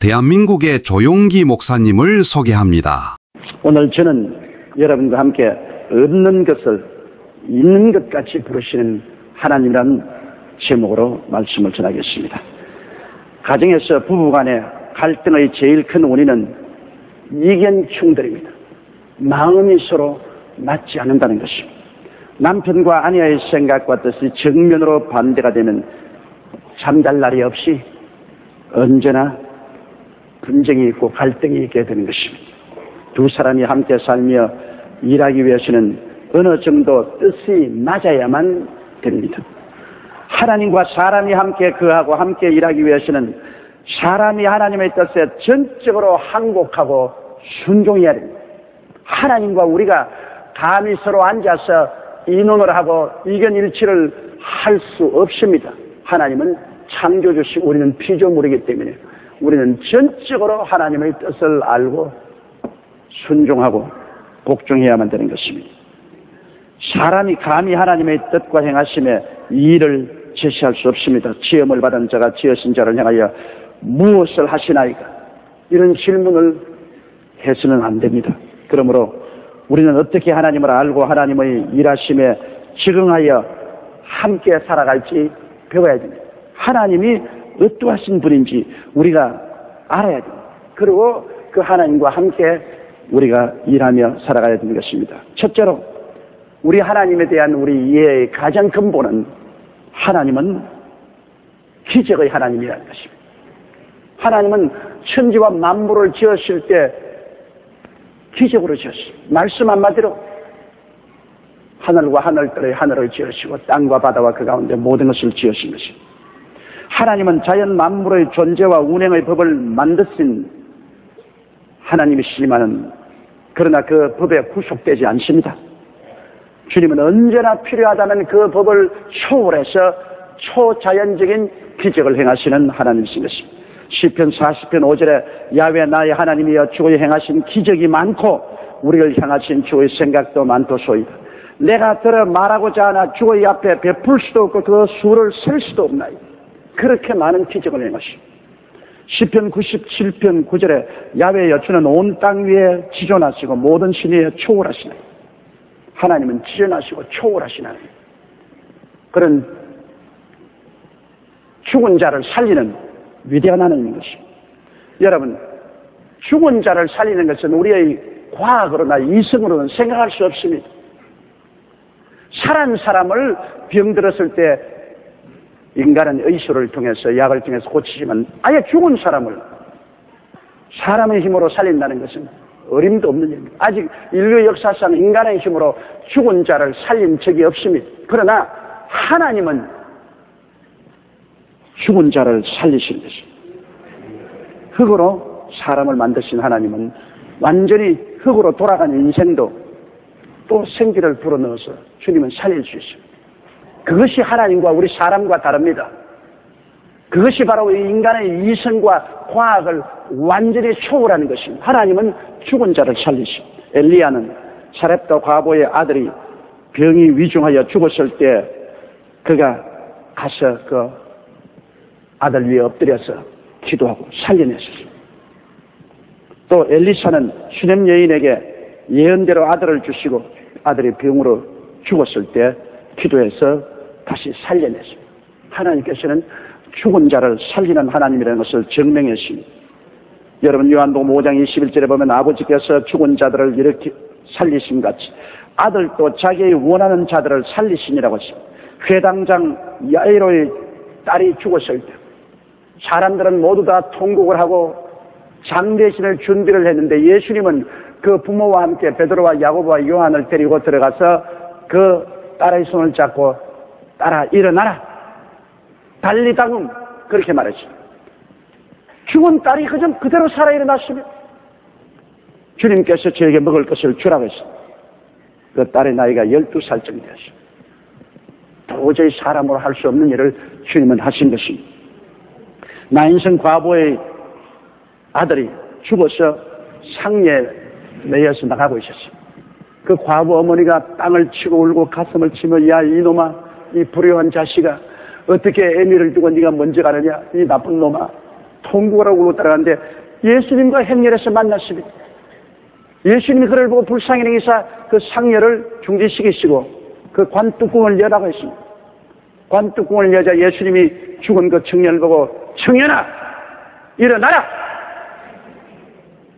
대한민국의 조용기 목사님을 소개합니다. 오늘 저는 여러분과 함께 없는 것을 있는 것 같이 부르시는 하나님이라는 제목으로 말씀을 전하겠습니다. 가정에서 부부간의 갈등의 제일 큰 원인은 이견 충돌입니다. 마음이 서로 맞지 않는다는 것입니다. 남편과 아내의 생각과 뜻이 정면으로 반대가 되면 잠잘 날이 없이 언제나 분쟁이 있고 갈등이 있게 되는 것입니다. 두 사람이 함께 살며 일하기 위해서는 어느 정도 뜻이 맞아야만 됩니다. 하나님과 사람이 함께 거하고 함께 일하기 위해서는 사람이 하나님의 뜻에 전적으로 항복하고 순종해야 됩니다. 하나님과 우리가 감히 서로 앉아서 의논을 하고 의견 일치를 할 수 없습니다. 하나님은 창조주시고 우리는 피조물이기 때문에 우리는 전적으로 하나님의 뜻을 알고 순종하고 복종해야만 되는 것입니다. 사람이 감히 하나님의 뜻과 행하심에 이의를 제시할 수 없습니다. 지음을 받은 자가 지으신 자를 향하여 무엇을 하시나이까? 이런 질문을 해서는 안 됩니다. 그러므로 우리는 어떻게 하나님을 알고 하나님의 일하심에 적응하여 함께 살아갈지 배워야 됩니다. 하나님이 어떠하신 분인지 우리가 알아야 됩니다. 그리고 그 하나님과 함께 우리가 일하며 살아가야 되는 것입니다. 첫째로 우리 하나님에 대한 우리 이해의 가장 근본은 하나님은 기적의 하나님이라는 것입니다. 하나님은 천지와 만물을 지으실 때 기적으로 지었습니다. 말씀 한마디로 하늘과 하늘들의 하늘을 지으시고 땅과 바다와 그 가운데 모든 것을 지으신 것입니다. 하나님은 자연 만물의 존재와 운행의 법을 만드신 하나님이시지만은 그러나 그 법에 구속되지 않습니다. 주님은 언제나 필요하다면 그 법을 초월해서 초자연적인 기적을 행하시는 하나님이신 것입니다. 시편 40편 5절에 야훼 나의 하나님이여 주의 행하신 기적이 많고 우리를 향하신 주의 생각도 많도소이다. 내가 들어 말하고자 하나 주의 앞에 베풀 수도 없고 그 수를 셀 수도 없나이다. 그렇게 많은 기적을 행하십니다. 시편 97편 9절에 야훼여 주는 온 땅 위에 지존하시고 모든 신 위에 초월하시나이다. 하나님은 지존하시고 초월하신 하나님. 그런 죽은 자를 살리는 위대한 하나님인 것입니다. 여러분, 죽은 자를 살리는 것은 우리의 과학으로나 이성으로는 생각할 수 없습니다. 살아난 사람을 병들었을 때 인간은 의술을 통해서 약을 통해서 고치지만 아예 죽은 사람을 사람의 힘으로 살린다는 것은 어림도 없는 일입니다. 아직 인류 역사상 인간의 힘으로 죽은 자를 살린 적이 없습니다. 그러나 하나님은 죽은 자를 살리신 것입니다. 흙으로 사람을 만드신 하나님은 완전히 흙으로 돌아간 인생도 또 생기를 불어넣어서 주님은 살릴 수 있습니다. 그것이 하나님과 우리 사람과 다릅니다. 그것이 바로 인간의 이성과 과학을 완전히 초월하는 것입니다. 하나님은 죽은 자를 살리십니다. 엘리야는 사렙다 과부의 아들이 병이 위중하여 죽었을 때 그가 가서 그 아들 위에 엎드려서 기도하고 살려냈었습니다. 또 엘리사는 수넴 여인에게 예언대로 아들을 주시고 아들이 병으로 죽었을 때 기도해서 다시 살려냈습니다. 하나님께서는 죽은 자를 살리는 하나님이라는 것을 증명했습니다. 여러분 요한복음 5장 21절에 보면 아버지께서 죽은 자들을 이렇게 살리신 같이 아들도 자기의 원하는 자들을 살리시니라고 했습니다. 회당장 야이로의 딸이 죽었을 때 사람들은 모두 다 통곡을 하고 장대신을 준비를 했는데 예수님은 그 부모와 함께 베드로와 야고보와 요한을 데리고 들어가서 그 딸의 손을 잡고 딸아 일어나라 달리당음 그렇게 말했습니다. 죽은 딸이 그대로 살아 일어났습니다. 주님께서 저에게 먹을 것을 주라고 했습니다. 그 딸의 나이가 12살 정도 되었습니다. 도저히 사람으로 할 수 없는 일을 주님은 하신 것입니다. 나인성 과부의 아들이 죽어서 상에 매여서 나가고 있었습니다. 그 과부 어머니가 땅을 치고 울고 가슴을 치며 야 이놈아 이 불효한 자식아 어떻게 애미를 두고 네가 먼저 가느냐 이 나쁜 놈아 통곡을 하고 따라가는데 예수님과 행렬에서 만났습니다. 예수님이 그를 보고 불쌍히 여기사 그 상녀를 중지시키시고 그 관뚜껑을 여라고 했습니다. 관뚜껑을 여자 예수님이 죽은 그 청년을 보고 청년아 일어나라!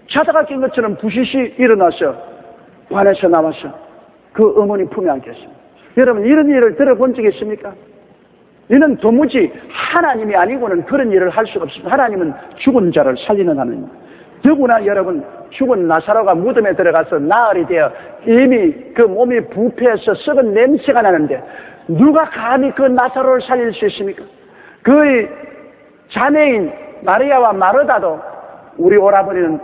자다가 깬 것처럼 부시시 일어나서 관에서 나와서 그 어머니 품에 앉겠습니다. 여러분 이런 일을 들어본 적이 있습니까? 이는 도무지 하나님이 아니고는 그런 일을 할 수가 없습니다. 하나님은 죽은 자를 살리는 하나님. 더구나 여러분 죽은 나사로가 무덤에 들어가서 나흘이 되어 이미 그 몸이 부패해서 썩은 냄새가 나는데 누가 감히 그 나사로를 살릴 수 있습니까? 그의 자매인 마리아와 마르다도 우리 오라버니는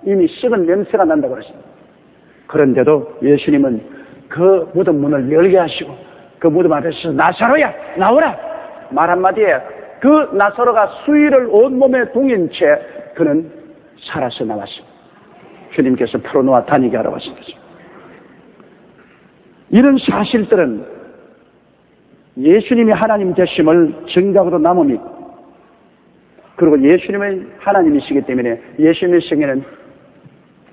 이미 썩은 냄새가 난다고 그랬습니다. 그런데도 예수님은 그 무덤 문을 열게 하시고 그 무덤 앞에서 나사로야 나오라 말 한마디에 그 나사로가 수의를 온몸에 동인 채 그는 살아서 나왔습니다. 주님께서 풀어놓아 다니게 하라고 하셨습니다. 이런 사실들은 예수님이 하나님 되심을 증거하고도 남음이고 그리고 예수님의 하나님이시기 때문에 예수님의 생애는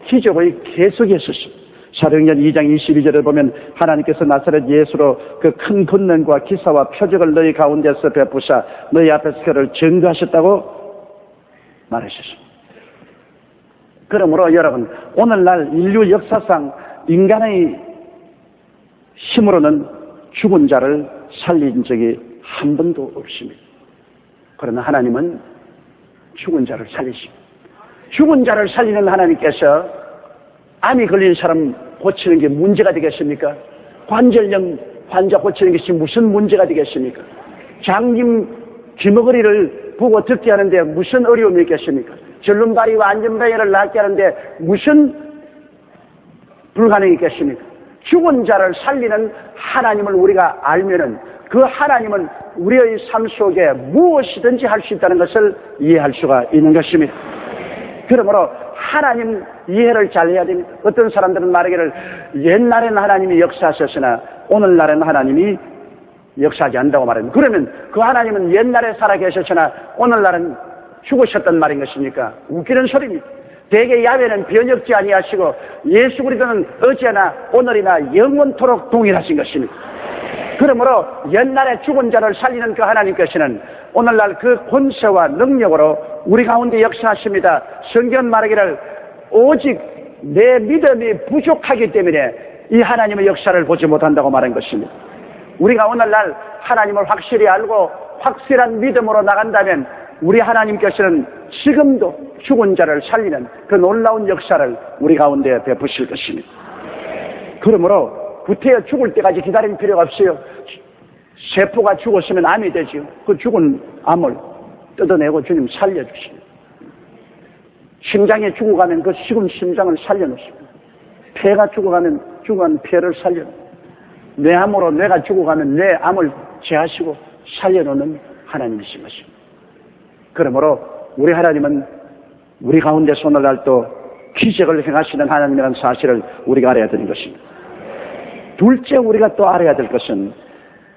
기적의 계속이었습니다. 사도행전 2장 22절을 보면 하나님께서 나사렛 예수로 그 큰 권능과 기사와 표적을 너희 가운데서 베푸사 너희 앞에서 그를 증거하셨다고 말하셨습니다. 그러므로 여러분 오늘날 인류 역사상 인간의 힘으로는 죽은 자를 살린 적이 한 번도 없습니다. 그러나 하나님은 죽은 자를 살리십니다. 죽은 자를 살리는 하나님께서 암이 걸린 사람 고치는 게 문제가 되겠습니까? 관절염 환자 고치는 것이 무슨 문제가 되겠습니까? 장님 귀머거리를 보고 듣게 하는데 무슨 어려움이 있겠습니까? 절름발이와 안전병이를 낫게 하는데 무슨 불가능이 있겠습니까? 죽은 자를 살리는 하나님을 우리가 알면은 그 하나님은 우리의 삶 속에 무엇이든지 할 수 있다는 것을 이해할 수가 있는 것입니다. 그러므로 하나님 이해를 잘 해야 됩니다. 어떤 사람들은 말하기를 옛날에는 하나님이 역사하셨으나 오늘날에는 하나님이 역사하지 않는다고 말합니다. 그러면 그 하나님은 옛날에 살아계셨으나 오늘날은 죽으셨단 말인 것입니까? 웃기는 소리입니다. 대개 야훼는 변혁지 아니하시고 예수 그리스도는 어제나 오늘이나 영원토록 동일하신 것입니다. 그러므로 옛날에 죽은 자를 살리는 그 하나님께서는 오늘날 그 권세와 능력으로 우리 가운데 역사하십니다. 성경 말하기를 오직 내 믿음이 부족하기 때문에 이 하나님의 역사를 보지 못한다고 말한 것입니다. 우리가 오늘날 하나님을 확실히 알고 확실한 믿음으로 나간다면 우리 하나님께서는 지금도 죽은 자를 살리는 그 놀라운 역사를 우리 가운데 베푸실 것입니다. 그러므로 구태여 죽을 때까지 기다릴 필요가 없어요. 세포가 죽었으면 암이 되지요. 그 죽은 암을 뜯어내고 주님 살려주십니다. 심장이 죽어가면 그 식은 심장을 살려놓습니다. 폐가 죽어가면 죽어간 폐를 살려놓습니다. 뇌암으로 뇌가 죽어가면 뇌암을 제하시고 살려놓는 하나님이신 것입니다. 그러므로 우리 하나님은 우리 가운데서 오늘날 또 기적을 행하시는 하나님이라는 사실을 우리가 알아야 되는 것입니다. 둘째 우리가 또 알아야 될 것은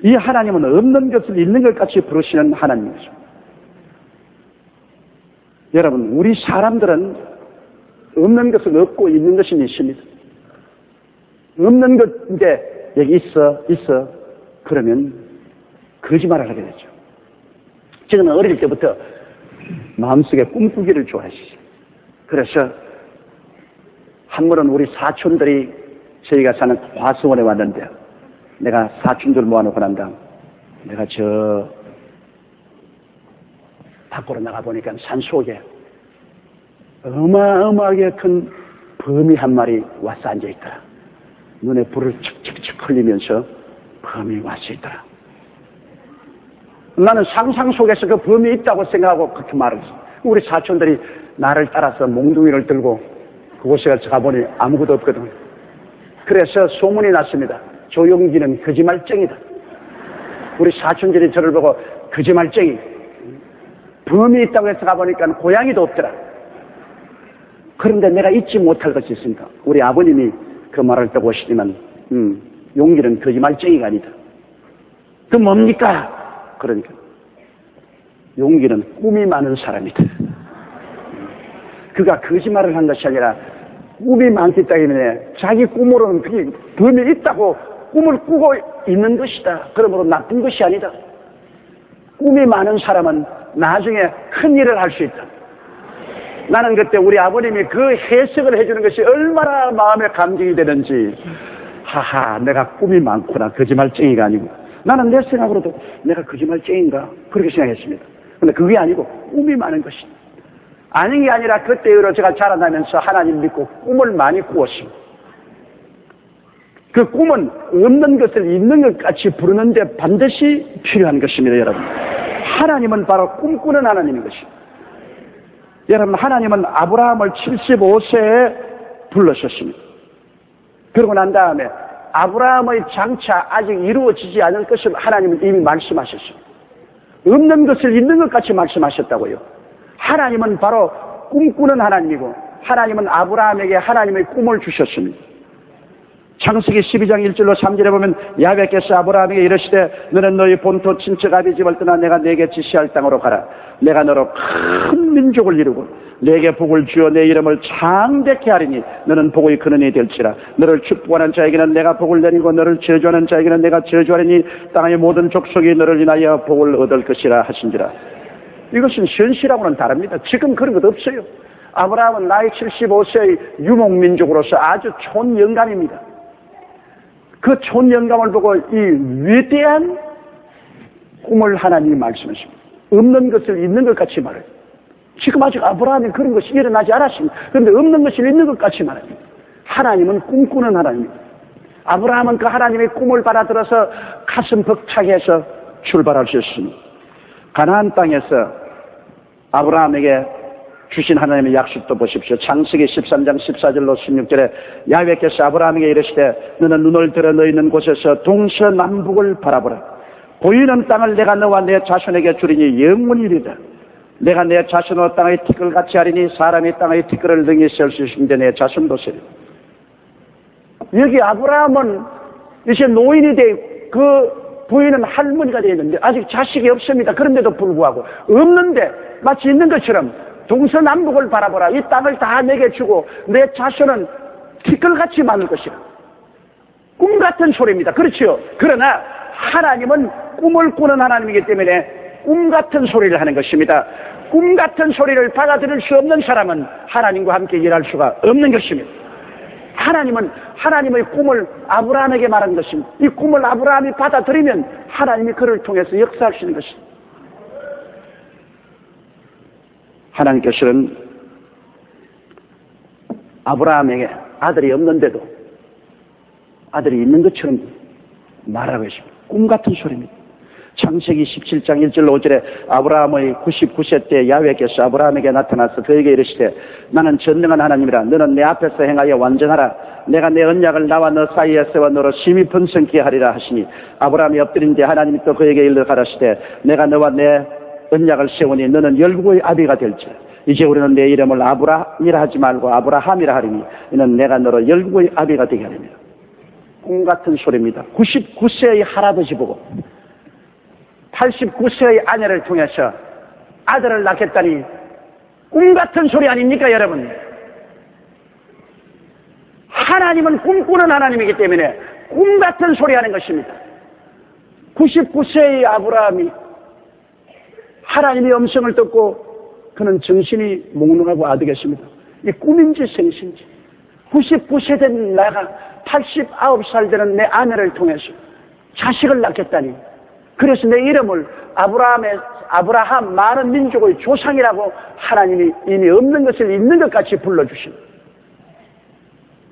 이 하나님은 없는 것을 있는 것 같이 부르시는 하나님이죠. 여러분 우리 사람들은 없는 것은 없고 있는 것은 있습니다. 없는 것인데 여기 있어 그러면 거짓말을 하게 되죠. 저는 어릴 때부터 마음속에 꿈꾸기를 좋아했어요. 그래서 한 번은 우리 사촌들이 저희가 사는 화성원에 왔는데 내가 사촌들 모아놓고 난 다음 내가 저 밖으로 나가보니까 산속에 어마어마하게 큰 범이 한 마리 와서 앉아있더라. 눈에 불을 척척척 흘리면서 범이 와서 있더라. 나는 상상 속에서 그 범이 있다고 생각하고 그렇게 말을 했어. 우리 사촌들이 나를 따라서 몽둥이를 들고 그곳에 가보니 아무것도 없거든. 그래서 소문이 났습니다. 조용기는 거짓말쟁이다. 우리 사촌들이 저를 보고 거짓말쟁이. 범이 있다고 해서 가보니까 고양이도 없더라. 그런데 내가 잊지 못할 것이 있습니다. 우리 아버님이 그 말을 듣고 오시지만 용기는 거짓말쟁이가 아니다. 그 뭡니까? 그러니까 용기는 꿈이 많은 사람이다. 그가 거짓말을 한 것이 아니라 꿈이 많기 때문에 자기 꿈으로는 그게 범이 있다고 꿈을 꾸고 있는 것이다. 그러므로 나쁜 것이 아니다. 꿈이 많은 사람은 나중에 큰 일을 할 수 있다. 나는 그때 우리 아버님이 그 해석을 해주는 것이 얼마나 마음에 감격이 되는지, 하하, 내가 꿈이 많구나. 거짓말쟁이가 아니고. 나는 내 생각으로도 내가 거짓말쟁인가? 그렇게 생각했습니다. 근데 그게 아니고 꿈이 많은 것이다. 아닌 게 아니라 그때 이후로 제가 자라나면서 하나님 믿고 꿈을 많이 꾸었습니다. 그 꿈은 없는 것을 있는 것 같이 부르는데 반드시 필요한 것입니다, 여러분. 하나님은 바로 꿈꾸는 하나님인 것입니다. 여러분, 하나님은 아브라함을 75세에 불러셨습니다. 그러고 난 다음에 아브라함의 장차 아직 이루어지지 않을 것을 하나님은 이미 말씀하셨습니다. 없는 것을 있는 것 같이 말씀하셨다고요. 하나님은 바로 꿈꾸는 하나님이고, 하나님은 아브라함에게 하나님의 꿈을 주셨습니다. 창세기 12장 1절로 3절에 보면 야훼께서 아브라함에게 이르시되 너는 너희 본토 친척 아비 집을 떠나 내가 네게 지시할 땅으로 가라. 내가 너로 큰 민족을 이루고 네게 복을 주어 내 이름을 창대케 하리니 너는 복의 근원이 될지라. 너를 축복하는 자에게는 내가 복을 내리고 너를 저주하는 자에게는 내가 저주하리니 땅의 모든 족속이 너를 인하여 복을 얻을 것이라 하신지라. 이것은 현실하고는 다릅니다. 지금 그런 것 없어요. 아브라함은 나이 75세의 유목민족으로서 아주 촌영감입니다. 그 촌영감을 보고 이 위대한 꿈을 하나님이 말씀하십니다. 없는 것을 있는 것 같이 말해요. 지금 아직 아브라함이 그런 것이 일어나지 않았습니다. 그런데 없는 것을 있는 것 같이 말합니다. 하나님은 꿈꾸는 하나님입니다. 아브라함은 그 하나님의 꿈을 받아들여서 가슴 벅차게 해서 출발하셨습니다. 가나안 땅에서 아브라함에게 주신 하나님의 약속도 보십시오. 창세기 13장 14절로 16절에 야훼께서 아브라함에게 이르시되 너는 눈을 들어 너 있는 곳에서 동서남북을 바라보라. 보이는 땅을 내가 너와 내 자손에게 주리니 영원히 이르리라. 내가 내 자손으로 땅의 티끌 같이 하리니 사람이 땅의 티끌을 능히 셀 수 있는데 내 자손도 세리라. 여기 아브라함은 이제 노인이 돼 그 부인은 할머니가 되어 있는데 아직 자식이 없습니다. 그런데도 불구하고 없는데 마치 있는 것처럼 동서남북을 바라보라. 이 땅을 다 내게 주고 내 자손은 티끌같이 많을 것이라. 꿈 같은 소리입니다. 그렇죠? 그러나 하나님은 꿈을 꾸는 하나님이기 때문에 꿈 같은 소리를 하는 것입니다. 꿈 같은 소리를 받아들일 수 없는 사람은 하나님과 함께 일할 수가 없는 것입니다. 하나님은 하나님의 꿈을 아브라함에게 말한 것입니다. 이 꿈을 아브라함이 받아들이면 하나님이 그를 통해서 역사하시는 것입니다. 하나님께서는 아브라함에게 아들이 없는데도 아들이 있는 것처럼 말하고 있습니다. 꿈 같은 소리입니다. 창세기 17장 1절 5절에 아브라함의 99세 때 야훼께서 아브라함에게 나타나서 그에게 이르시되 나는 전능한 하나님이라. 너는 내 앞에서 행하여 완전하라. 내가 내 언약을 나와 너 사이에 세워 너로 심히 번성케 하리라 하시니 아브라함이 엎드린 데 하나님이 또 그에게 일러 가라시되 내가 너와 내 언약을 세우니 너는 열국의 아비가 될지라. 이제 우리는 내 이름을 아브라함이라 하지 말고 아브라함이라 하리니 이는 내가 너로 열국의 아비가 되게 하리니. 꿈 같은 소리입니다. 99세의 할아버지 보고 89세의 아내를 통해서 아들을 낳겠다니 꿈 같은 소리 아닙니까, 여러분? 하나님은 꿈꾸는 하나님이기 때문에 꿈 같은 소리 하는 것입니다. 99세의 아브라함이 하나님의 음성을 듣고 그는 정신이 몽롱하고 아득했습니다. 이 꿈인지 생신지 99세 된 나가 89살 되는 내 아내를 통해서 자식을 낳겠다니, 그래서 내 이름을 아브라함 많은 민족의 조상이라고 하나님이 이미 없는 것을 있는 것 같이 불러주십니다.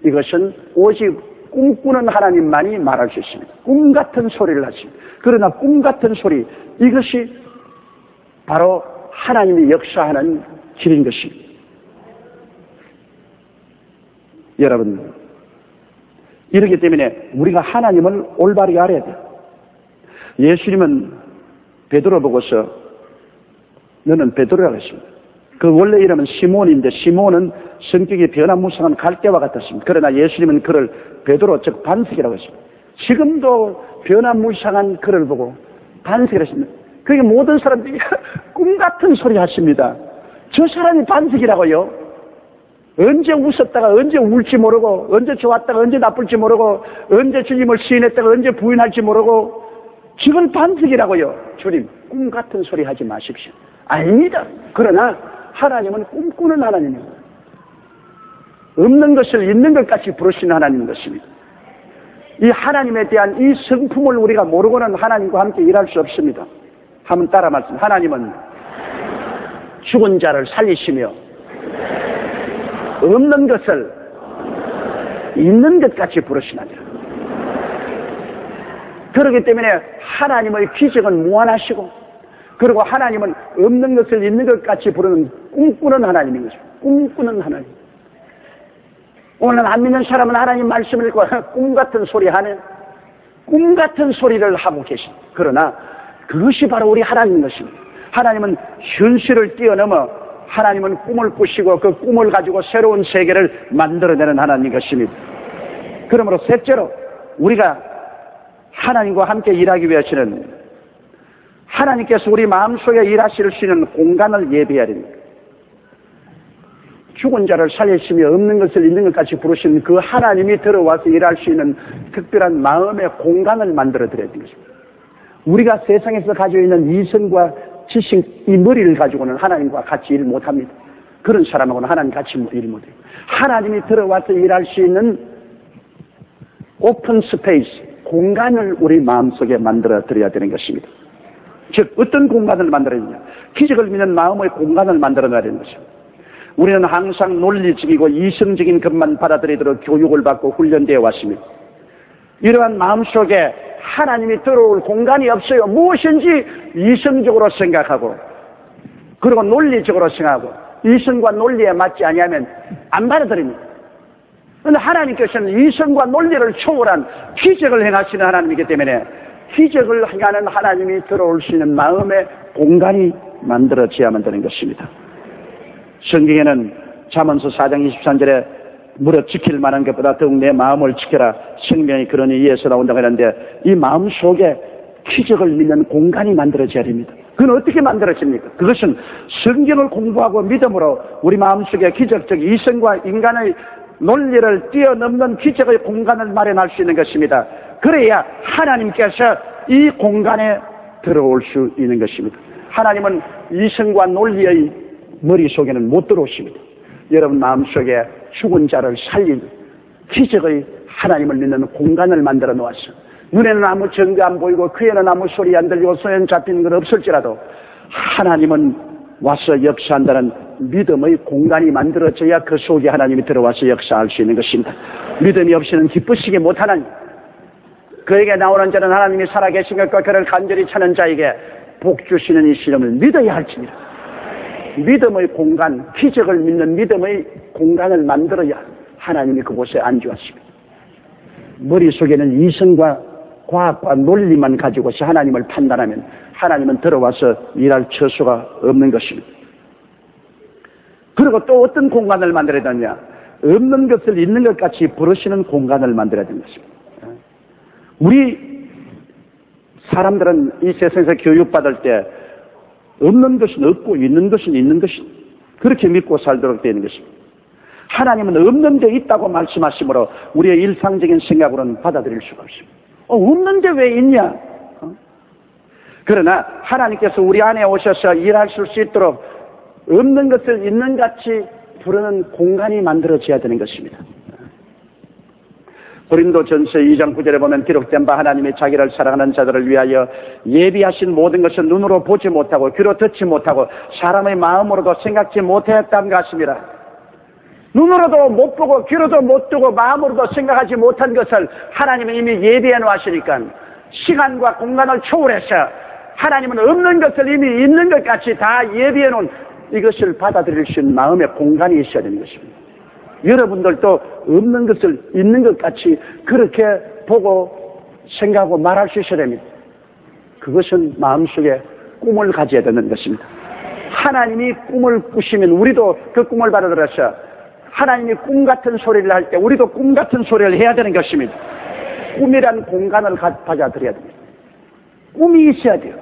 이것은 오직 꿈꾸는 하나님만이 말할 수 있습니다. 꿈 같은 소리를 하십니다. 그러나 꿈 같은 소리, 이것이 바로 하나님이 역사하는 길인 것입니다. 여러분, 이렇기 때문에 우리가 하나님을 올바르게 알아야 돼요. 예수님은 베드로 보고서 너는 베드로라고 했습니다. 그 원래 이름은 시몬인데 시몬은 성격이 변화무쌍한 갈대와 같았습니다. 그러나 예수님은 그를 베드로, 즉 반석이라고 했습니다. 지금도 변화무쌍한 그를 보고 반석이라고 했습니다. 그게 모든 사람들이 꿈 같은 소리 하십니다. 저 사람이 반석이라고요? 언제 웃었다가 언제 울지 모르고, 언제 좋았다가 언제 나쁠지 모르고, 언제 주님을 시인했다가 언제 부인할지 모르고, 지금 반석이라고요. 주님, 꿈 같은 소리 하지 마십시오. 아닙니다. 그러나 하나님은 꿈꾸는 하나님입니다. 없는 것을 있는 것 같이 부르시는 하나님인 것입니다. 이 하나님에 대한 이 성품을 우리가 모르고는 하나님과 함께 일할 수 없습니다. 한번 따라 말씀. 하나님은 죽은 자를 살리시며 없는 것을 있는 것 같이 부르시나니라. 그렇기 때문에 하나님의 기적은 무한하시고, 그리고 하나님은 없는 것을 있는 것 같이 부르는 꿈꾸는 하나님인 것입니다. 꿈꾸는 하나님. 오늘 안 믿는 사람은 하나님 말씀을 읽고 꿈 같은 소리 하는, 꿈 같은 소리를 하고 계십니다. 그러나 그것이 바로 우리 하나님인 것입니다. 하나님은 현실을 뛰어넘어 하나님은 꿈을 꾸시고 그 꿈을 가지고 새로운 세계를 만들어내는 하나님인 것입니다. 그러므로 셋째로 우리가 하나님과 함께 일하기 위해서는 하나님께서 우리 마음속에 일하실 수 있는 공간을 예비해야 됩니다. 죽은 자를 살리시며 없는 것을 있는 것 같이 부르시는 그 하나님이 들어와서 일할 수 있는 특별한 마음의 공간을 만들어 드려야 되는 것입니다. 우리가 세상에서 가지고 있는 이성과 지식, 이 머리를 가지고는 하나님과 같이 일 못합니다. 그런 사람하고는 하나님 같이 일 못해요. 하나님이 들어와서 일할 수 있는 오픈 스페이스, 공간을 우리 마음속에 만들어 드려야 되는 것입니다. 즉 어떤 공간을 만들어야 되냐, 기적을 믿는 마음의 공간을 만들어 놔야 되는 것입니다. 우리는 항상 논리적이고 이성적인 것만 받아들이도록 교육을 받고 훈련되어 왔습니다. 이러한 마음속에 하나님이 들어올 공간이 없어요. 무엇인지 이성적으로 생각하고, 그리고 논리적으로 생각하고, 이성과 논리에 맞지 아니하면 안 받아들입니다. 그런데 하나님께서는 이성과 논리를 초월한 기적을 행하시는 하나님이기 때문에 기적을 행하는 하나님이 들어올 수 있는 마음의 공간이 만들어져야만 되는 것입니다. 성경에는 잠언서 4장 23절에 무릇 지킬 만한 것보다 더욱 내 마음을 지켜라, 생명이 그러니 이에서 나온다고 하는데, 이 마음 속에 기적을 믿는 공간이 만들어져야 됩니다. 그건 어떻게 만들어집니까? 그것은 성경을 공부하고 믿음으로 우리 마음속에 기적적 이성과 인간의 논리를 뛰어넘는 기적의 공간을 마련할 수 있는 것입니다. 그래야 하나님께서 이 공간에 들어올 수 있는 것입니다. 하나님은 이성과 논리의 머릿속에는 못 들어오십니다. 여러분 마음속에 죽은 자를 살린 기적의 하나님을 믿는 공간을 만들어 놓았어. 눈에는 아무 증거 안 보이고 귀에는 아무 소리 안 들리고 손에는 잡히는 건 없을지라도 하나님은 와서 역사한다는 믿음의 공간이 만들어져야 그 속에 하나님이 들어와서 역사할 수 있는 것입니다. 믿음이 없이는 기쁘시게 못하는, 그에게 나오는 자는 하나님이 살아계신 것과 그를 간절히 찾는 자에게 복 주시는 이 시름을 믿어야 할지니라. 믿음의 공간, 기적을 믿는 믿음의 공간을 만들어야 하나님이 그곳에 안주하십니다. 머릿속에는 이성과 과학과 논리만 가지고서 하나님을 판단하면 하나님은 들어와서 일할 처소가 없는 것입니다. 그리고 또 어떤 공간을 만들어야 되느냐, 없는 것을 있는 것 같이 부르시는 공간을 만들어야 되는 것입니다. 우리 사람들은 이 세상에서 교육받을 때 없는 것은 없고 있는 것은 있는 것이, 그렇게 믿고 살도록 되어 있는 것입니다. 하나님은 없는 데 있다고 말씀하시므로 우리의 일상적인 생각으로는 받아들일 수가 없습니다. 없는데 왜 있냐? 그러나 하나님께서 우리 안에 오셔서 일하실 수 있도록 없는 것을 있는 같이 부르는 공간이 만들어져야 되는 것입니다. 고린도전서 2장 9절에 보면 기록된 바 하나님이 자기를 사랑하는 자들을 위하여 예비하신 모든 것은 눈으로 보지 못하고 귀로 듣지 못하고 사람의 마음으로도 생각지 못했다는 것입니다. 눈으로도 못 보고 귀로도 못 듣고 마음으로도 생각하지 못한 것을 하나님은 이미 예비해 놓으시니까 시간과 공간을 초월해서 하나님은 없는 것을 이미 있는 것 같이 다 예비해 놓은 이것을 받아들일 수 있는 마음의 공간이 있어야 되는 것입니다. 여러분들도 없는 것을 있는 것 같이 그렇게 보고 생각하고 말할 수 있어야 됩니다. 그것은 마음속에 꿈을 가져야 되는 것입니다. 하나님이 꿈을 꾸시면 우리도 그 꿈을 받아들여서 하나님이 꿈 같은 소리를 할 때 우리도 꿈 같은 소리를 해야 되는 것입니다. 꿈이란 공간을 받아들여야 됩니다. 꿈이 있어야 돼요.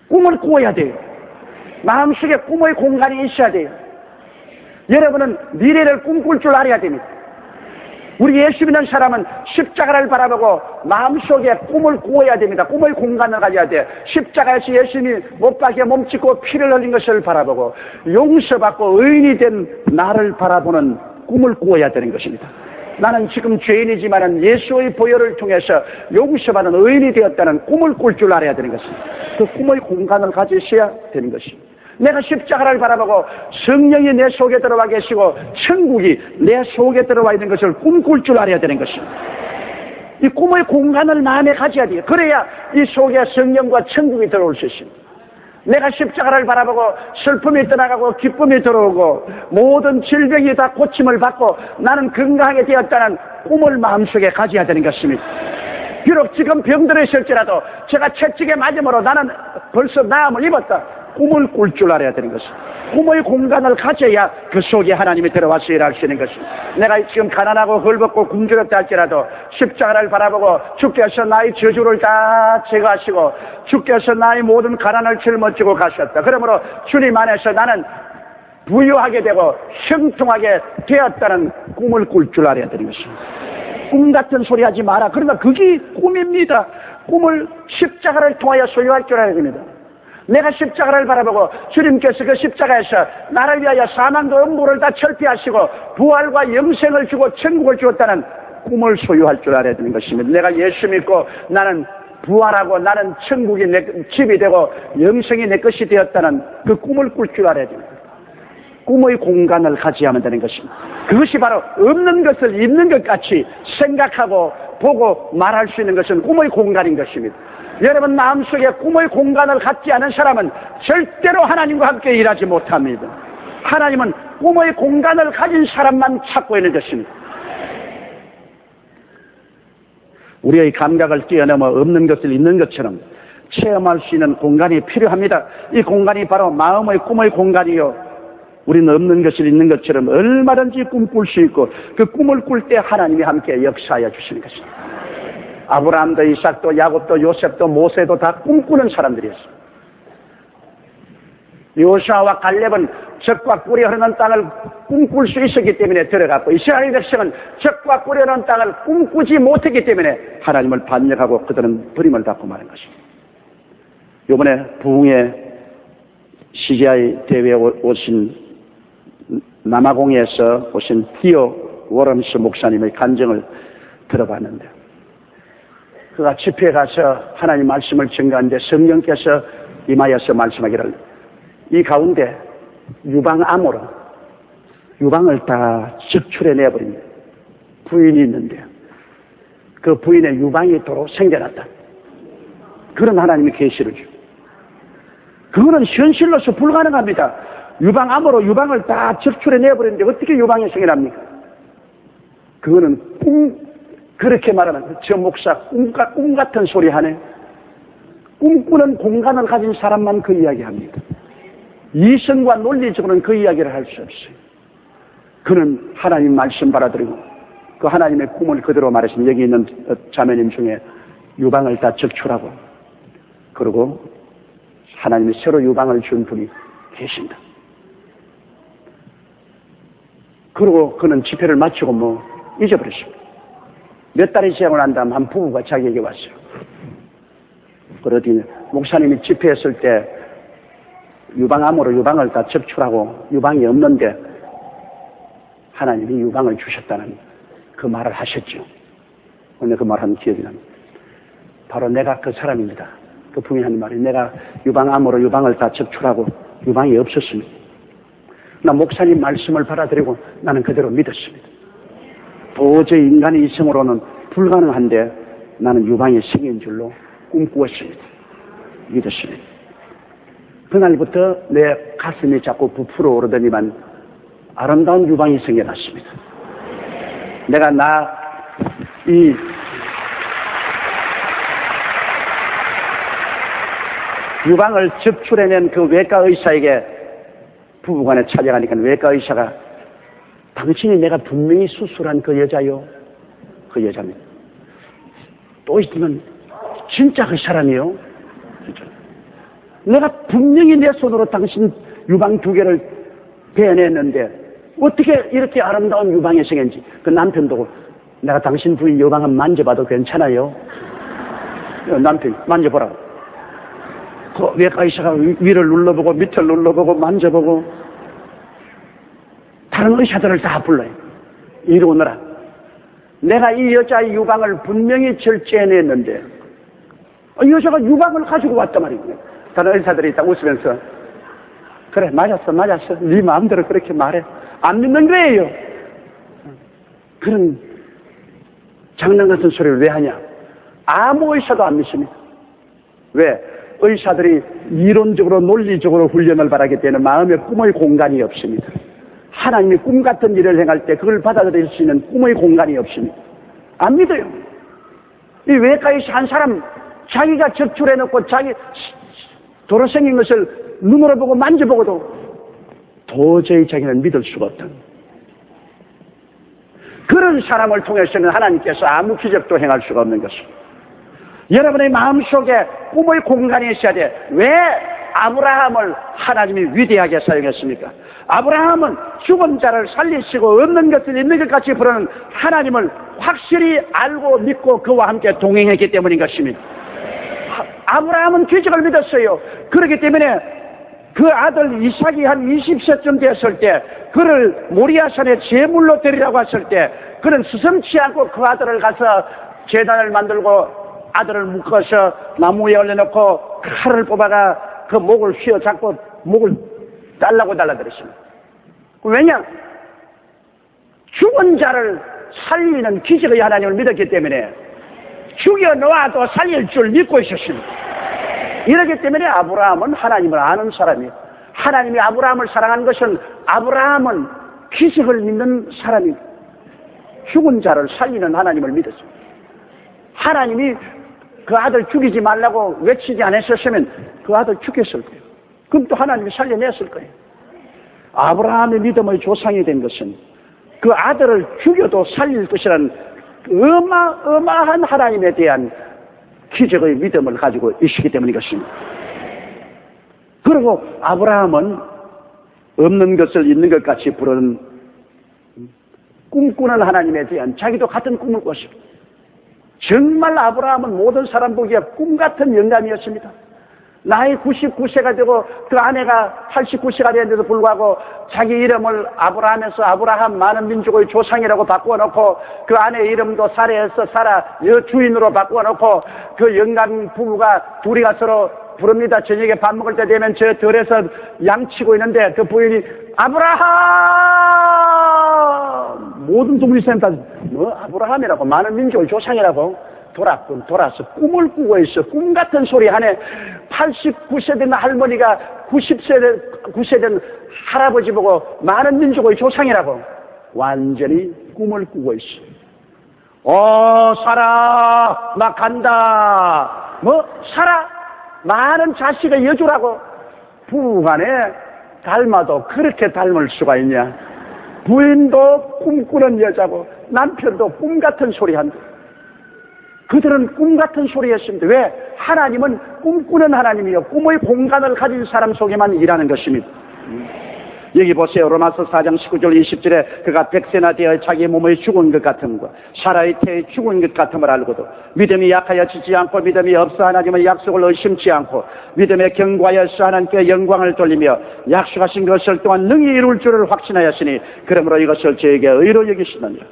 꿈을 꾸어야 돼요. 마음속에 꿈의 공간이 있어야 돼요. 여러분은 미래를 꿈꿀 줄 알아야 됩니다. 우리 예수 믿는 사람은 십자가를 바라보고 마음속에 꿈을 꾸어야 됩니다. 꿈의 공간을 가져야 돼. 십자가에서 예수님이 못 박혀 몸짓고 피를 흘린 것을 바라보고 용서받고 의인이 된 나를 바라보는 꿈을 꾸어야 되는 것입니다. 나는 지금 죄인이지만 예수의 보혈을 통해서 용서받은 의인이 되었다는 꿈을 꿀 줄 알아야 되는 것입니다. 그 꿈의 공간을 가지셔야 되는 것입니다. 내가 십자가를 바라보고 성령이 내 속에 들어와 계시고 천국이 내 속에 들어와 있는 것을 꿈꿀 줄 알아야 되는 것입니다. 이 꿈의 공간을 마음에 가져야 돼요. 그래야 이 속에 성령과 천국이 들어올 수 있습니다. 내가 십자가를 바라보고 슬픔이 떠나가고 기쁨이 들어오고 모든 질병이 다 고침을 받고 나는 건강하게 되었다는 꿈을 마음속에 가져야 되는 것입니다. 비록 지금 병들어 있을지라도 제가 채찍에 맞음으로 나는 벌써 나음을 입었다. 꿈을 꿀 줄 알아야 되는 것입니다. 꿈의 공간을 가져야 그 속에 하나님이 들어와서 일할 수 있는 것입니다. 내가 지금 가난하고 헐벗고 굶주렸다 할지라도 십자가를 바라보고 주께서 나의 저주를 다 제거하시고 주께서 나의 모든 가난을 짊어지고 가셨다. 그러므로 주님 안에서 나는 부유하게 되고 형통하게 되었다는 꿈을 꿀 줄 알아야 되는 것입니다. 꿈 같은 소리 하지 마라. 그러나 그게 꿈입니다. 꿈을 십자가를 통하여 소유할 줄 알아야 됩니다. 내가 십자가를 바라보고 주님께서 그 십자가에서 나를 위하여 사망과 음부를 다 철폐하시고 부활과 영생을 주고 천국을 주었다는 꿈을 소유할 줄 알아야 되는 것입니다. 내가 예수 믿고 나는 부활하고 나는 천국이 내 집이 되고 영생이 내 것이 되었다는 그 꿈을 꿀 줄 알아야 됩니다. 꿈의 공간을 가져야만 되는 것입니다. 그것이 바로 없는 것을 있는 것 같이 생각하고 보고 말할 수 있는 것은 꿈의 공간인 것입니다. 여러분 마음속에 꿈의 공간을 갖지 않은 사람은 절대로 하나님과 함께 일하지 못합니다. 하나님은 꿈의 공간을 가진 사람만 찾고 있는 것입니다. 우리의 감각을 뛰어넘어 없는 것을 있는 것처럼 체험할 수 있는 공간이 필요합니다. 이 공간이 바로 마음의 꿈의 공간이요. 우리는 없는 것을 있는 것처럼 얼마든지 꿈꿀 수 있고 그 꿈을 꿀 때 하나님이 함께 역사하여 주시는 것입니다. 아브라함도 이삭도 야곱도 요셉도 모세도 다 꿈꾸는 사람들이었습니다. 요수아와 갈렙은 적과 꿀이 흐르는 땅을 꿈꿀 수 있었기 때문에 들어갔고 이스라엘 백성은 적과 꿀이 흐르는 땅을 꿈꾸지 못했기 때문에 하나님을 반역하고 그들은 버림을 받고 마는 것입니다. 이번에 부흥의 CGI 대회에 오신 남아공에서 오신 티오 워럼스 목사님의 간증을 들어봤는데 그가 집회에 가서 하나님 말씀을 증거하는데 성령께서 임하여서 말씀하기를 이 가운데 유방암으로 유방을 다 적출해내버린 부인이 있는데 그 부인의 유방이 도로 생겨났다. 그런 하나님의 계시를 주고 그거는 현실로서 불가능합니다. 유방암으로 유방을 다 적출해내버리는데 어떻게 유방이 생겨납니까? 그거는 그렇게 말하면 저 목사 꿈 같은 소리 하네. 꿈꾸는 공간을 가진 사람만 그 이야기합니다. 이성과 논리적으로는 그 이야기를 할 수 없어요. 그는 하나님 말씀 받아들이고 그 하나님의 꿈을 그대로 말했습니다. 여기 있는 자매님 중에 유방을 다 적출하고 그리고 하나님이 새로 유방을 준 분이 계신다. 그리고 그는 집회를 마치고 잊어버렸습니다. 몇 달이 지나고 난 다음 한 부부가 자기에게 왔어요. 그러더니 목사님이 집회했을 때 유방암으로 유방을 다 적출하고 유방이 없는데 하나님이 유방을 주셨다는 그 말을 하셨죠. 오늘 그 말하는 기억이 납니다. 바로 내가 그 사람입니다. 그 부인하는 말이 내가 유방암으로 유방을 다 적출하고 유방이 없었습니다. 나 목사님 말씀을 받아들이고 나는 그대로 믿었습니다. 도저히 인간의 이성으로는 불가능한데 나는 유방이 생긴 줄로 꿈꾸었습니다. 믿었습니다. 그날부터 내 가슴이 자꾸 부풀어 오르더니만 아름다운 유방이 생겨났습니다. 내가 이 유방을 적출해낸 그 외과 의사에게 부부간에 찾아가니까 외과 의사가 당신이 내가 분명히 수술한 그 여자요. 그 여자입니다. 또 있으면 진짜 그 사람이요. 진짜. 내가 분명히 내 손으로 당신 유방 2개를 베어냈는데 어떻게 이렇게 아름다운 유방이 생겼는지. 그 남편도 내가 당신 부인 유방 한번 만져봐도 괜찮아요? 남편이 만져보라고. 그 외과 의사가 위를 눌러보고 밑을 눌러보고 만져보고 다른 의사들을 다 불러요. 이리 오너라. 내가 이 여자의 유방을 분명히 절제해냈는데 이 여자가 유방을 가지고 왔단 말이에요. 다른 의사들이 딱 웃으면서 그래 맞았어 네 마음대로 그렇게 말해. 안 믿는 거예요. 그런 장난 같은 소리를 왜 하냐. 아무 의사도 안 믿습니다. 왜? 의사들이 이론적으로 논리적으로 훈련을 바라기 때문에 마음의 꿈의 공간이 없습니다. 하나님이 꿈 같은 일을 행할 때 그걸 받아들일 수 있는 꿈의 공간이 없습니다. 안 믿어요. 이 외과의사 한 사람 자기가 적출해놓고 자기 도로 생긴 것을 눈으로 보고 만져보고도 도저히 자기는 믿을 수가 없다. 그런 사람을 통해서는 하나님께서 아무 기적도 행할 수가 없는 것입니다. 여러분의 마음속에 꿈의 공간이 있어야 돼. 왜 아브라함을 하나님이 위대하게 사용했습니까? 아브라함은 죽은 자를 살리시고 없는 것을 있는 것 같이 부르는 하나님을 확실히 알고 믿고 그와 함께 동행했기 때문인 것입니다. 아브라함은 기적을 믿었어요. 그렇기 때문에 그 아들 이삭이 한 20세쯤 됐을 때 그를 모리아산에 제물로 드리라고 했을 때 그는 스승치 않고 그 아들을 가서 제단을 만들고 아들을 묶어서 나무 위에 올려놓고 칼을 뽑아가 그 목을 휘어잡고 목을 달라들었습니다. 왜냐? 죽은 자를 살리는 기적의 하나님을 믿었기 때문에 죽여놓아도 살릴 줄 믿고 있었습니다. 이렇기 때문에 아브라함은 하나님을 아는 사람이에요. 하나님이 아브라함을 사랑한 것은 아브라함은 기적을 믿는 사람이에요. 죽은 자를 살리는 하나님을 믿었어요. 하나님이 그 아들 죽이지 말라고 외치지 않았었으면 그 아들 죽였을 거예요. 그럼 또 하나님이 살려냈을 거예요. 아브라함의 믿음의 조상이 된 것은 그 아들을 죽여도 살릴 것이라는 어마어마한 하나님에 대한 기적의 믿음을 가지고 있기 때문인 것입니다. 그리고 아브라함은 없는 것을 있는 것 같이 부르는 꿈꾸는 하나님에 대한 자기도 같은 꿈을 꿨습니다. 정말 아브라함은 모든 사람 보기에 꿈 같은 영감이었습니다. 나이 99세가 되고 그 아내가 89세가 되는데도 불구하고 자기 이름을 아브라함에서 아브라함 많은 민족의 조상이라고 바꾸어놓고 그 아내 이름도 사레에서 사라 여주인으로 바꾸어놓고 그 영감 부부가 둘이 서로 부릅니다. 저녁에 밥 먹을 때 되면 저 들에서 양치고 있는데 그 부인이 아브라함 모든 동물이 다 뭐 아브라함이라고 많은 민족의 조상이라고 돌아서 꿈을 꾸고 있어. 꿈 같은 소리 하네. 89세 된 할머니가 90세 된 할아버지 보고 많은 민족의 조상이라고 완전히 꿈을 꾸고 있어. 사라 나 간다. 사라 많은 자식의 여주라고. 부부간에 닮아도 그렇게 닮을 수가 있냐. 부인도 꿈꾸는 여자고 남편도 꿈 같은 소리 한다. 그들은 꿈 같은 소리였습니다. 왜? 하나님은 꿈꾸는 하나님이요. 꿈의 공간을 가진 사람 속에만 일하는 것입니다. 여기 보세요. 로마서 4장 19절 20절에 그가 백세나 되어 자기 몸의 죽은 것 같음과 사라의 태의 죽은 것 같음을 알고도 믿음이 약하여 지지 않고 믿음이 없어 하나님의 약속을 의심치 않고 믿음에 견고하여서 하나님께 영광을 돌리며 약속하신 것을 또한 능히 이룰 줄을 확신하였으니 그러므로 이것을 저에게 의로 여기시느니라.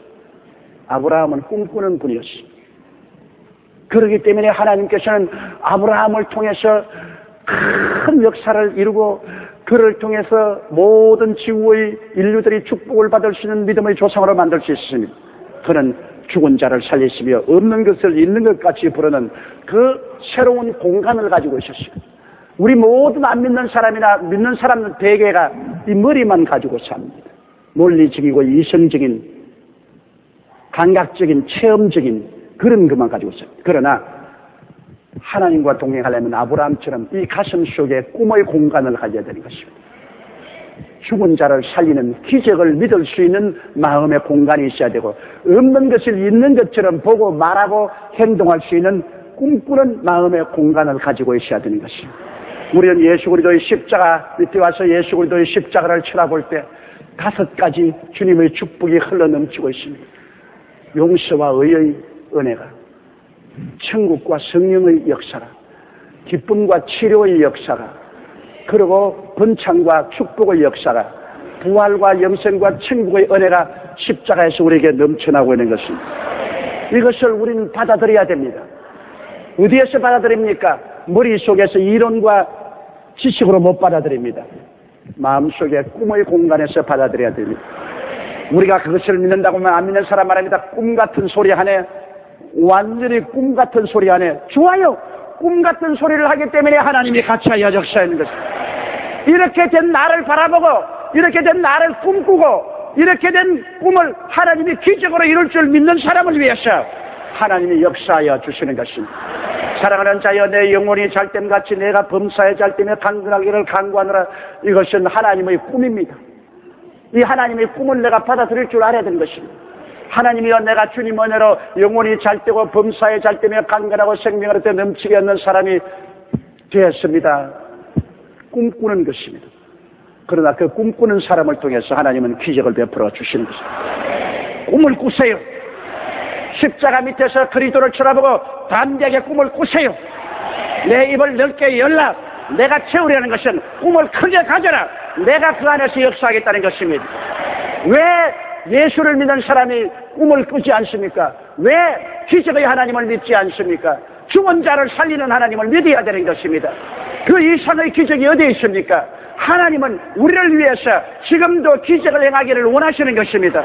아브라함은 꿈꾸는 분이었습니다. 그렇기 때문에 하나님께서는 아브라함을 통해서 큰 역사를 이루고 그를 통해서 모든 지구의 인류들이 축복을 받을 수 있는 믿음의 조상으로 만들 수 있습니다. 그는 죽은 자를 살리시며 없는 것을 있는 것 같이 부르는 그 새로운 공간을 가지고 있었어요. 우리 모든 안 믿는 사람이나 믿는 사람은 대개가 이 머리만 가지고 삽니다. 논리적이고 이성적인 감각적인 체험적인 그런 것만 가지고 있어요. 그러나 하나님과 동행하려면 아브라함처럼 이 가슴 속에 꿈의 공간을 가져야 되는 것입니다. 죽은 자를 살리는 기적을 믿을 수 있는 마음의 공간이 있어야 되고 없는 것을 있는 것처럼 보고 말하고 행동할 수 있는 꿈꾸는 마음의 공간을 가지고 있어야 되는 것입니다. 우리는 예수 그리스도의 십자가 밑에 와서 예수 그리스도의 십자가를 쳐다볼 때 5가지 주님의 축복이 흘러넘치고 있습니다. 용서와 의의 은혜가, 천국과 성령의 역사가, 기쁨과 치료의 역사가, 그리고 번창과 축복의 역사가, 부활과 영생과 천국의 은혜가 십자가에서 우리에게 넘쳐나고 있는 것입니다. 이것을 우리는 받아들여야 됩니다. 어디에서 받아들입니까? 머릿속에서 이론과 지식으로 못 받아들입니다. 마음속에 꿈의 공간에서 받아들여야 됩니다. 우리가 그것을 믿는다고 하면 안 믿는 사람 말합니다. 꿈 같은 소리 하네. 완전히 꿈 같은 소리 하네. 좋아요. 꿈 같은 소리를 하기 때문에 하나님이 가차하여 역사하는 것입니다. 이렇게 된 나를 바라보고, 이렇게 된 나를 꿈꾸고, 이렇게 된 꿈을 하나님이 기적으로 이룰 줄 믿는 사람을 위해서 하나님이 역사하여 주시는 것입니다. 사랑하는 자여, 내 영혼이 잘됨같이 내가 범사에 잘되며 강건하기를 간구하느라. 이것은 하나님의 꿈입니다. 이 하나님의 꿈을 내가 받아들일 줄 알아야 되는 것입니다. 하나님이여, 내가 주님 은혜로 영혼이 잘되고 범사에 잘되며 강건하고 생명을 얻되 넘치게 하는 사람이 되었습니다. 꿈꾸는 것입니다. 그러나 그 꿈꾸는 사람을 통해서 하나님은 기적을 베풀어 주시는 것입니다. 꿈을 꾸세요. 십자가 밑에서 그리스도를 쳐다보고 담대하게 꿈을 꾸세요. 내 입을 넓게 열라. 내가 채우려는 것은 꿈을 크게 가져라. 내가 그 안에서 역사하겠다는 것입니다. 왜 예수를 믿는 사람이 꿈을 꾸지 않습니까? 왜 기적의 하나님을 믿지 않습니까? 죽은 자를 살리는 하나님을 믿어야 되는 것입니다. 그 이상의 기적이 어디에 있습니까? 하나님은 우리를 위해서 지금도 기적을 행하기를 원하시는 것입니다.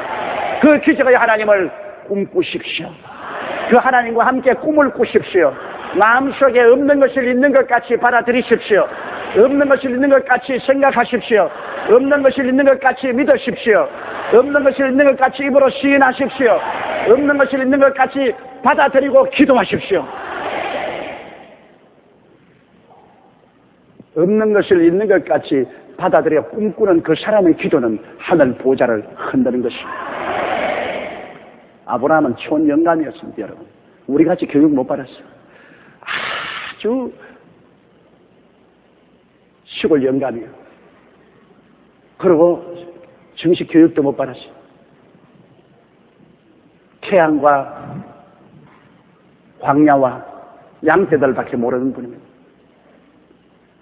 그 기적의 하나님을 꿈꾸십시오. 그 하나님과 함께 꿈을 꾸십시오. 마음속에 없는 것을 있는 것 같이 받아들이십시오. 없는 것을 있는 것 같이 생각하십시오. 없는 것을 있는 것 같이 믿으십시오. 없는 것을 있는 것 같이 입으로 시인하십시오. 없는 것을 있는 것 같이 받아들이고 기도하십시오. 없는 것을 있는 것 같이 받아들여 꿈꾸는 그 사람의 기도는 하늘 보좌를 흔드는 것입니다. 아브라함은 촌영감이었습니다, 여러분. 우리같이 교육 못 받았어요. 아주 시골 영감이에요. 그리고 정식 교육도 못 받았어요. 태양과 광야와 양떼들밖에 모르는 분입니다.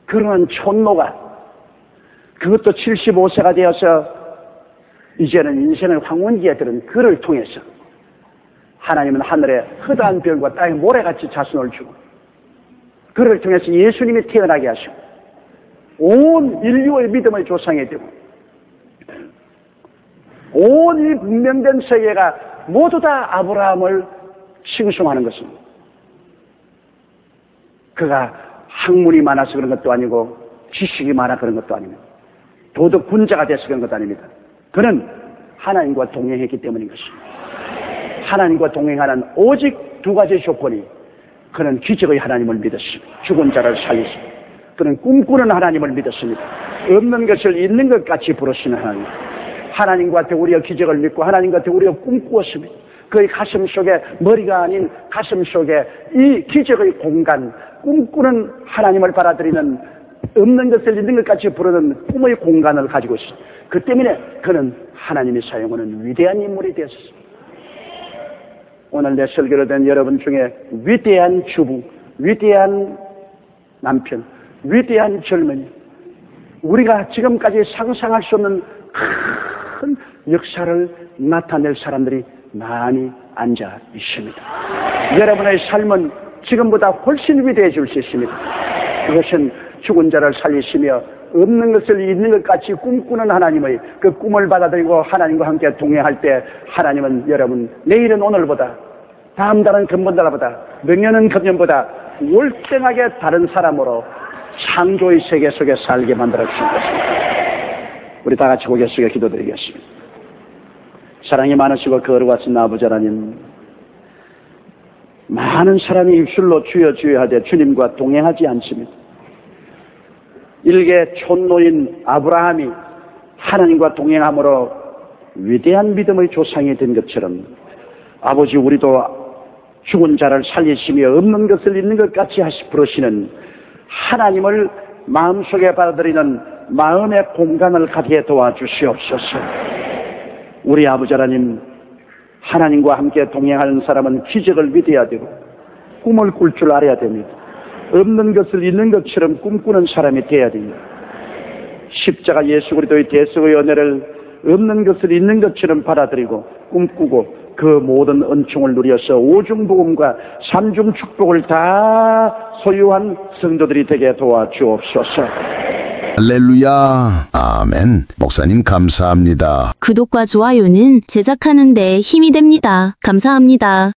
그러한 촌노가 그것도 75세가 되어서 이제는 인생의 황혼기에 들은 그를 통해서 하나님은 하늘에 허다한 별과 땅에 모래같이 자손을 주고 그를 통해서 예수님이 태어나게 하시고 온 인류의 믿음의 조상이 되고 온 이 분명된 세계가 모두 다 아브라함을 칭송하는 것입니다. 그가 학문이 많아서 그런 것도 아니고 지식이 많아 그런 것도 아닙니다. 도덕 군자가 돼서 그런 것도 아닙니다. 그는 하나님과 동행했기 때문인 것입니다. 하나님과 동행하는 오직 두 가지 조건이 그는 기적의 하나님을 믿었습니다. 죽은 자를 살리십니다. 그는 꿈꾸는 하나님을 믿었습니다. 없는 것을 있는 것 같이 부르시는 하나님. 하나님과 같은 우리가 기적을 믿고 하나님과 같은 우리가 꿈꾸었습니다. 그의 가슴 속에 머리가 아닌 가슴 속에 이 기적의 공간, 꿈꾸는 하나님을 받아들이는 없는 것을 있는 것 같이 부르는 꿈의 공간을 가지고 있습니다. 그 때문에 그는 하나님이 사용하는 위대한 인물이 되었습니다. 오늘 내 설교를 된 여러분 중에 위대한 주부, 위대한 남편, 위대한 젊은이, 우리가 지금까지 상상할 수 없는 큰 역사를 나타낼 사람들이 많이 앉아 있습니다. 여러분의 삶은 지금보다 훨씬 위대해질 수 있습니다. 그것은 죽은 자를 살리시며 없는 것을 있는 것 같이 꿈꾸는 하나님의 그 꿈을 받아들이고 하나님과 함께 동행할 때 하나님은 여러분 내일은 오늘보다 다음 달은 금번달보다 명년은 금년보다 월등하게 다른 사람으로 창조의 세계 속에 살게 만들어 주신 것입니다. 우리 다 같이 고개 숙여 기도드리겠습니다. 사랑이 많으시고 거룩하신 아버지 하나님, 많은 사람이 입술로 주여 주여 하되 주님과 동행하지 않습니다. 일개 촌노인 아브라함이 하나님과 동행함으로 위대한 믿음의 조상이 된 것처럼 아버지 우리도 죽은 자를 살리시며 없는 것을 있는 것 같이 부르시는 하나님을 마음속에 받아들이는 마음의 공간을 갖게 도와주시옵소서. 우리 아버지 하나님, 하나님과 함께 동행하는 사람은 기적을 믿어야 되고 꿈을 꿀 줄 알아야 됩니다. 없는 것을 있는 것처럼 꿈꾸는 사람이 되어야 됩니다. 십자가 예수 그리스도의 대속의 은혜를 없는 것을 있는 것처럼 받아들이고 꿈꾸고 그 모든 은총을 누려서 오중복음과 삼중축복을 다 소유한 성도들이 되게 도와주옵소서. 할렐루야. 아멘. 목사님 감사합니다. 구독과 좋아요는 제작하는 데 힘이 됩니다. 감사합니다.